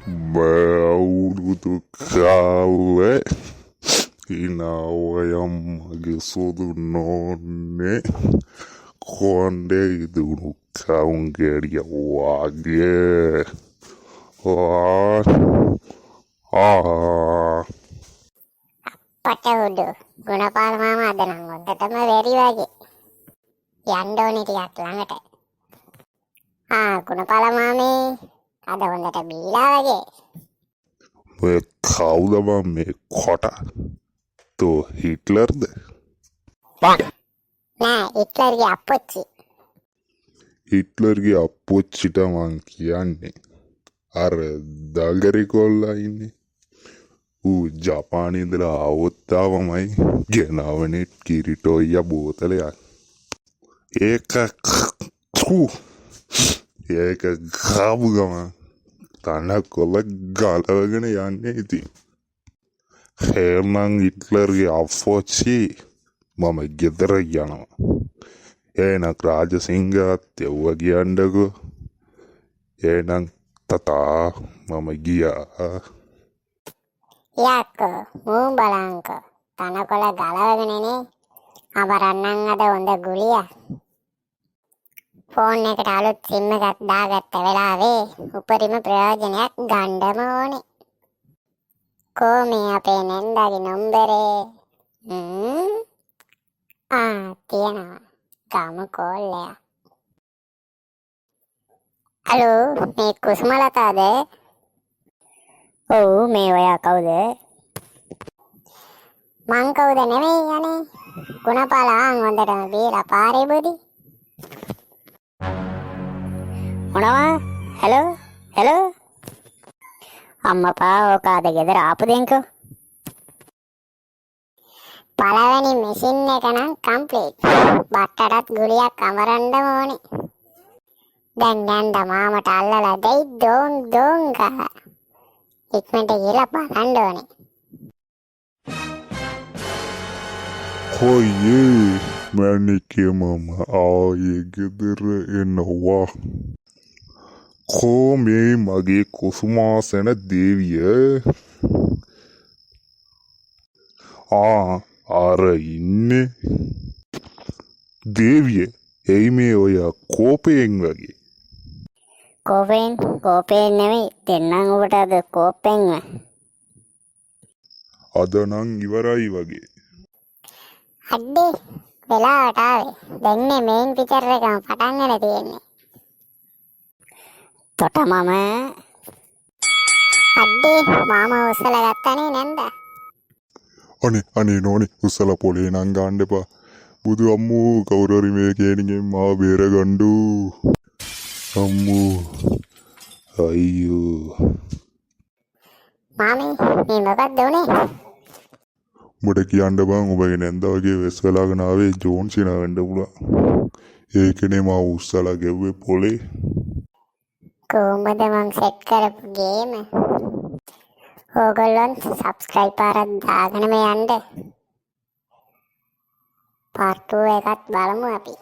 Baudu kale inawayamage sodu nonne konde idunu kaungeria wage පටවුඩු Gunapala මාමා අද නම් හොඳටම වෙරි වගේ යන්න ඕනේ ටිකක් ළඟට. ගුණපාල මාමේ අද හොඳට බීලා වගේ. මේ කවුද බං මේ කොට? තෝ හිට්ලර්ද? නෑ, හිට්ලර්ගේ අප්පච්චි. හිට්ලර්ගේ අප්පච්චිට මං කියන්නේ අර දගරි කොල්ලා ඉන්නේ. ඌ ජපානයේ ඉඳලා ආවොත් ආවමයි ගෙනාවනේ කිරිටෝයියා බෝතලයක්. ඒක ගාපු ගමන් තනකොළ ගලවගෙන යන්නේ ඉතින්. හේමන් හිට්ලර්ගේ අප්පච්චි මම ගෙදර යනවා. එහෙනම් රාජසිංහත් යව්ව කියන්නකෝ. එහෙනම් තාතා මම ගියා. යක්කෝ මූ බලංකෝ තනකොළ ගලවගෙනනේ අවරන්නම් අද හොඳ ගුලිය. ෆෝන් එකට අලුත් සිම් එකක් දාගත්ත වෙලාවේ උපරිම ප්‍රයෝජනයක් ගන්නම ඕනේ. කොහොමේ අපේ නෙන්දාගේ නම්බරේ? තියෙනවා. ගාම කෝල්ලයා. හලෝ, මේ කුසුමලතාද? ඔව්, මේ ඔයා කවුද? මං කවුද නෙමෙයි යන්නේ. ගුණපාලන් හොඳටම බීලා පාරේ බොදි. මොනවා? හෙලෝ. අම්මපා ඔකාද ගෙදර ආපු දෙන්කෝ. පළවෙනි මැෂින් එක නම් කම්ප්ලීට්. බට්ටටත් ගුලියක් අමරන්න ඕනේ. දැන් මාමට අල්ලලා දෙයි දෝං ගහ. ඉක්මනට ගිහලා බලන්න ඕනේ. කොයේ මැනිකේ මම ආයේ ගෙදර එනවා. කොමේ මගේ කුසුමාසන දේවිය? අර ඉන්නේ දේවිය. එයි මේ ඔය කෝපයෙන් වගේ. කෝපයෙන් නෙමෙයි, දෙන්නම් ඔබට අද කෝපෙන්ව. අද නම් ඉවරයි වගේ. අඩේ වෙලාවට ආවේ. දෙන්නේ මේන් පිචර් එකම පටන් ගන්න තියෙන්නේ. තොට මම අඩේ මාමා උස්සලා ගත්තනේ නැන්ද? අනේ නෝනේ උස්සලා පොලේ නම් ගන්න එපා. බුදු අම්මෝ කවුරු හරි මේ කේණිගෙන් මාව බේරගන්නු. අම්මෝ අයියෝ. මාමේ මේ මොකක්ද උනේ? උඹට කියන්න බං, ඔබගේ නැන්දාගේ වෙස් වෙලාගෙන ආවේ ජෝන් සිනා වෙන්න පුළුවන්. ඒකනේ මාව උස්සලා ගෙව්වේ පොලේ. කොහොමද මං සෙට් කරපු ගේම? ඕගොල්ලන් සබ්ස්ක්‍රයිබ් පාරක් දාගෙනම යන්න. පාර්ට් 2 එකත් බලමු අපි.